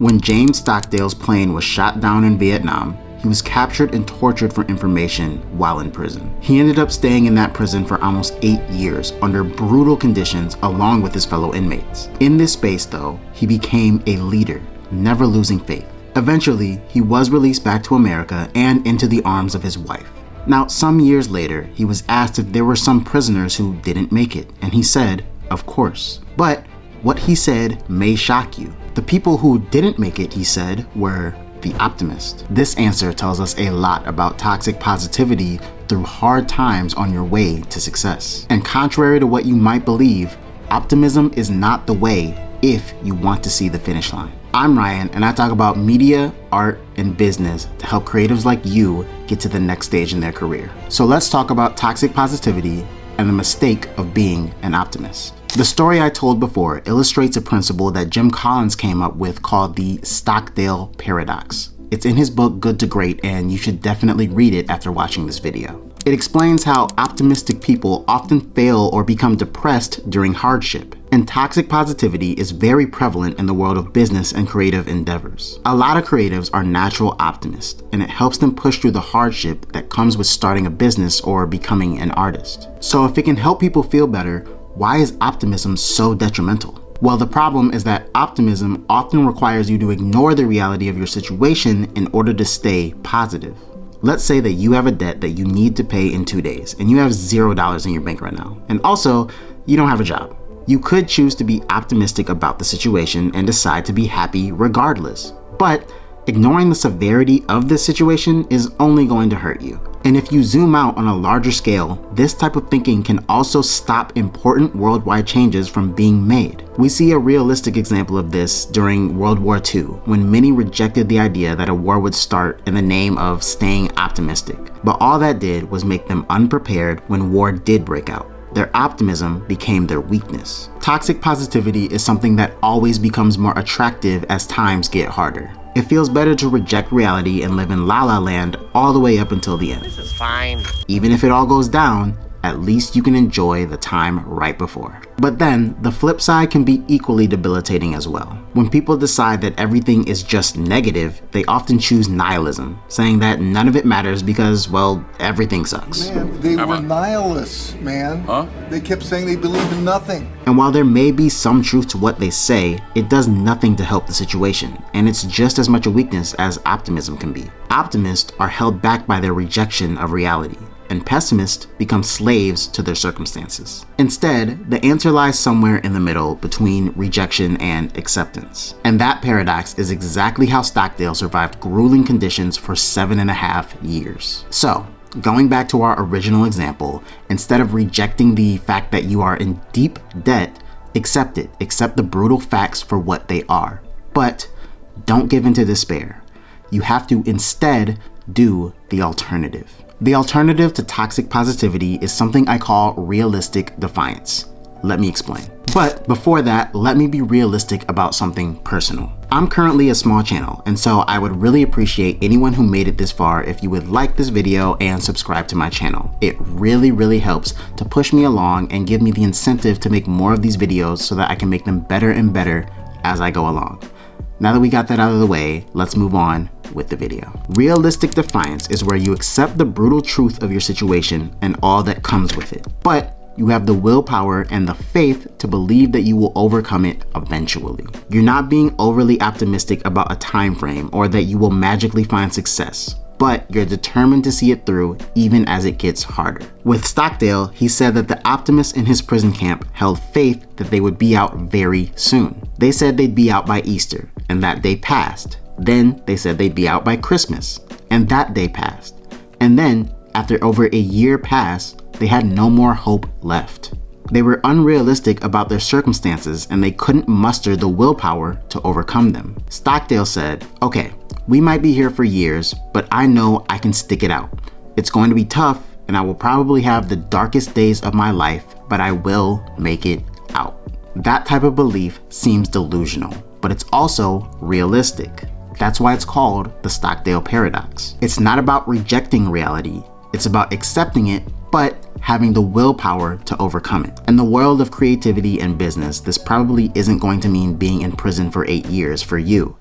When James Stockdale's plane was shot down in Vietnam, he was captured and tortured for information while in prison. He ended up staying in that prison for almost 8 years under brutal conditions along with his fellow inmates. In this space though, he became a leader, never losing faith. Eventually, he was released back to America and into the arms of his wife. Now, some years later, he was asked if there were some prisoners who didn't make it, and he said, of course. But what he said may shock you. The people who didn't make it, he said, were the optimist. This answer tells us a lot about toxic positivity through hard times on your way to success. And contrary to what you might believe, optimism is not the way if you want to see the finish line. I'm Ryan, and I talk about media, art, and business to help creatives like you get to the next stage in their career. So let's talk about toxic positivity and the mistake of being an optimist. The story I told before illustrates a principle that Jim Collins came up with called the Stockdale Paradox. It's in his book Good to Great, and you should definitely read it after watching this video. It explains how optimistic people often fail or become depressed during hardship, and toxic positivity is very prevalent in the world of business and creative endeavors. A lot of creatives are natural optimists, and it helps them push through the hardship that comes with starting a business or becoming an artist. So if it can help people feel better, why is optimism so detrimental? Well, the problem is that optimism often requires you to ignore the reality of your situation in order to stay positive. Let's say that you have a debt that you need to pay in 2 days, and you have $0 in your bank right now. And also, you don't have a job. You could choose to be optimistic about the situation and decide to be happy regardless. But ignoring the severity of this situation is only going to hurt you. And if you zoom out on a larger scale, this type of thinking can also stop important worldwide changes from being made. We see a realistic example of this during World War II, when many rejected the idea that a war would start in the name of staying optimistic. But all that did was make them unprepared when war did break out. Their optimism became their weakness. Toxic positivity is something that always becomes more attractive as times get harder. It feels better to reject reality and live in la la land all the way up until the end. This is fine. Even if it all goes down, at least you can enjoy the time right before. But then, the flip side can be equally debilitating as well. When people decide that everything is just negative, they often choose nihilism, saying that none of it matters because, well, everything sucks. Man, they were nihilists, man. Huh? They kept saying they believed in nothing. And while there may be some truth to what they say, it does nothing to help the situation, and it's just as much a weakness as optimism can be. Optimists are held back by their rejection of reality, and pessimists become slaves to their circumstances. Instead, the answer lies somewhere in the middle between rejection and acceptance. And that paradox is exactly how Stockdale survived grueling conditions for 7.5 years. So, going back to our original example, instead of rejecting the fact that you are in deep debt, accept it. Accept the brutal facts for what they are. But don't give in to despair. You have to instead do the alternative. The alternative to toxic positivity is something I call realistic defiance. Let me explain. But before that, let me be realistic about something personal. I'm currently a small channel, and so I would really appreciate anyone who made it this far if you would like this video and subscribe to my channel. It really helps to push me along and give me the incentive to make more of these videos so that I can make them better and better as I go along. Now that we got that out of the way, let's move on with the video. Realistic defiance is where you accept the brutal truth of your situation and all that comes with it, but you have the willpower and the faith to believe that you will overcome it eventually. You're not being overly optimistic about a time frame or that you will magically find success, but you're determined to see it through even as it gets harder. With Stockdale, he said that the optimists in his prison camp held faith that they would be out very soon. They said they'd be out by Easter, and that day passed. Then they said they'd be out by Christmas, and that day passed. And then, after over a year passed, they had no more hope left. They were unrealistic about their circumstances, and they couldn't muster the willpower to overcome them. Stockdale said, okay, we might be here for years, but I know I can stick it out. It's going to be tough, and I will probably have the darkest days of my life, but I will make it out. That type of belief seems delusional, but it's also realistic. That's why it's called the Stockdale Paradox. It's not about rejecting reality, it's about accepting it, but having the willpower to overcome it. In the world of creativity and business, this probably isn't going to mean being in prison for 8 years for you,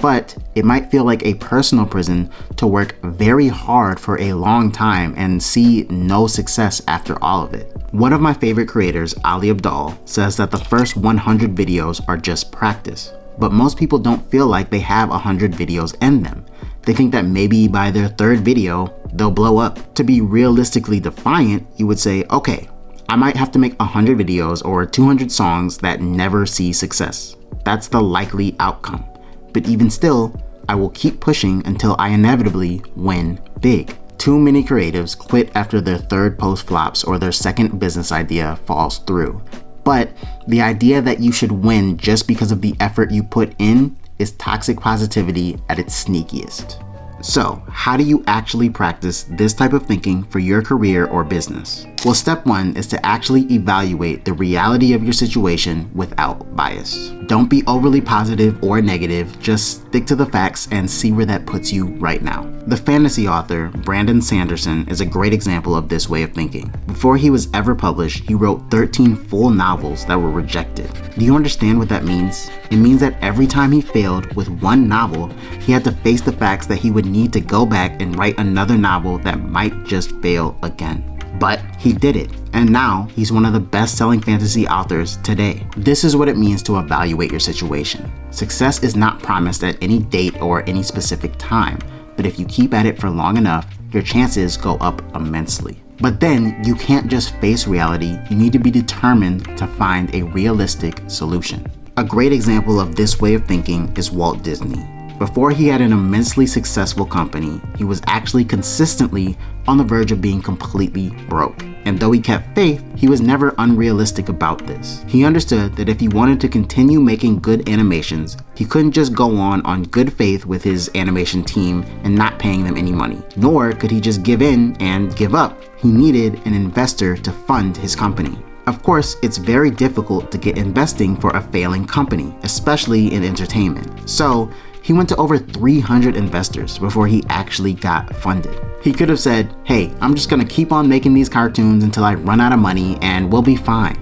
But it might feel like a personal prison to work very hard for a long time and see no success after all of it. One of my favorite creators, Ali Abdaal, says that the first 100 videos are just practice. But most people don't feel like they have 100 videos in them. They think that maybe by their third video, they'll blow up. To be realistically defiant, you would say, okay, I might have to make 100 videos or 200 songs that never see success. That's the likely outcome. But even still, I will keep pushing until I inevitably win big. Too many creatives quit after their third post flops or their second business idea falls through. But the idea that you should win just because of the effort you put in is toxic positivity at its sneakiest. So, how do you actually practice this type of thinking for your career or business? Well, step one is to actually evaluate the reality of your situation without bias. Don't be overly positive or negative, just stick to the facts and see where that puts you right now. The fantasy author Brandon Sanderson is a great example of this way of thinking. Before he was ever published, he wrote 13 full novels that were rejected. Do you understand what that means? It means that every time he failed with one novel, he had to face the facts that he would need to go back and write another novel that might just fail again. But he did it, and now he's one of the best-selling fantasy authors today. This is what it means to evaluate your situation. Success is not promised at any date or any specific time, but if you keep at it for long enough, your chances go up immensely. But then you can't just face reality, you need to be determined to find a realistic solution. A great example of this way of thinking is Walt Disney. Before he had an immensely successful company, he was actually consistently on the verge of being completely broke. And though he kept faith, he was never unrealistic about this. He understood that if he wanted to continue making good animations, he couldn't just go on good faith with his animation team and not paying them any money. Nor could he just give in and give up. He needed an investor to fund his company. Of course, it's very difficult to get investing for a failing company, especially in entertainment. So, he went to over 300 investors before he actually got funded. He could have said, hey, I'm just gonna keep on making these cartoons until I run out of money and we'll be fine.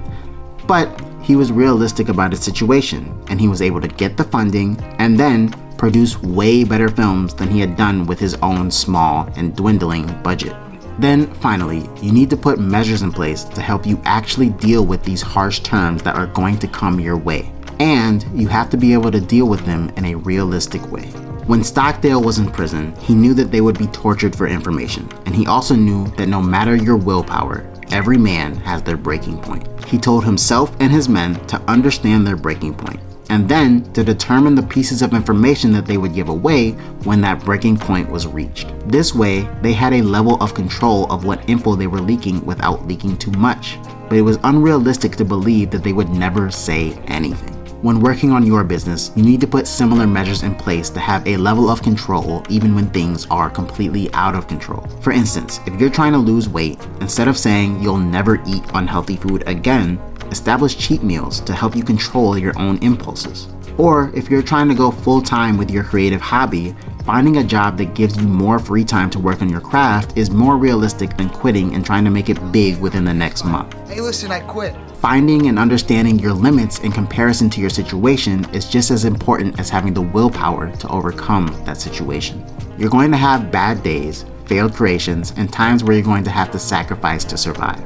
But he was realistic about his situation, and he was able to get the funding and then produce way better films than he had done with his own small and dwindling budget. Then finally, you need to put measures in place to help you actually deal with these harsh terms that are going to come your way. And you have to be able to deal with them in a realistic way. When Stockdale was in prison, he knew that they would be tortured for information, and he also knew that no matter your willpower, every man has their breaking point. He told himself and his men to understand their breaking point, and then to determine the pieces of information that they would give away when that breaking point was reached. This way, they had a level of control of what info they were leaking without leaking too much, but it was unrealistic to believe that they would never say anything. When working on your business, you need to put similar measures in place to have a level of control even when things are completely out of control. For instance, if you're trying to lose weight, instead of saying you'll never eat unhealthy food again, establish cheat meals to help you control your own impulses. Or if you're trying to go full-time with your creative hobby, finding a job that gives you more free time to work on your craft is more realistic than quitting and trying to make it big within the next month. Hey, listen, I quit. Finding and understanding your limits in comparison to your situation is just as important as having the willpower to overcome that situation. You're going to have bad days, failed creations, and times where you're going to have to sacrifice to survive.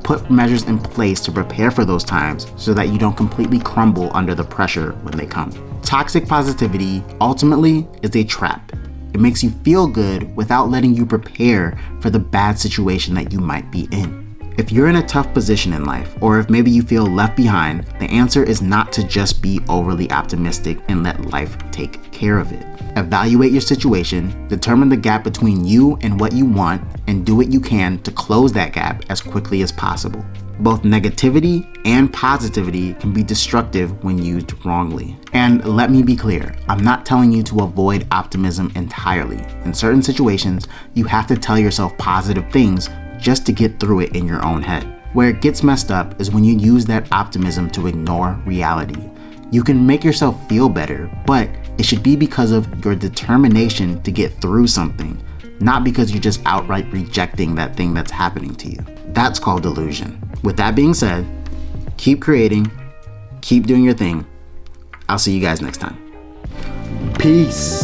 Put measures in place to prepare for those times so that you don't completely crumble under the pressure when they come. Toxic positivity ultimately is a trap. It makes you feel good without letting you prepare for the bad situation that you might be in. If you're in a tough position in life, or if maybe you feel left behind, the answer is not to just be overly optimistic and let life take care of it. Evaluate your situation, determine the gap between you and what you want, and do what you can to close that gap as quickly as possible. Both negativity and positivity can be destructive when used wrongly. And let me be clear, I'm not telling you to avoid optimism entirely. In certain situations, you have to tell yourself positive things just to get through it in your own head. Where it gets messed up is when you use that optimism to ignore reality. You can make yourself feel better, but it should be because of your determination to get through something, not because you're just outright rejecting that thing that's happening to you. That's called delusion. With that being said, keep creating, keep doing your thing. I'll see you guys next time. Peace.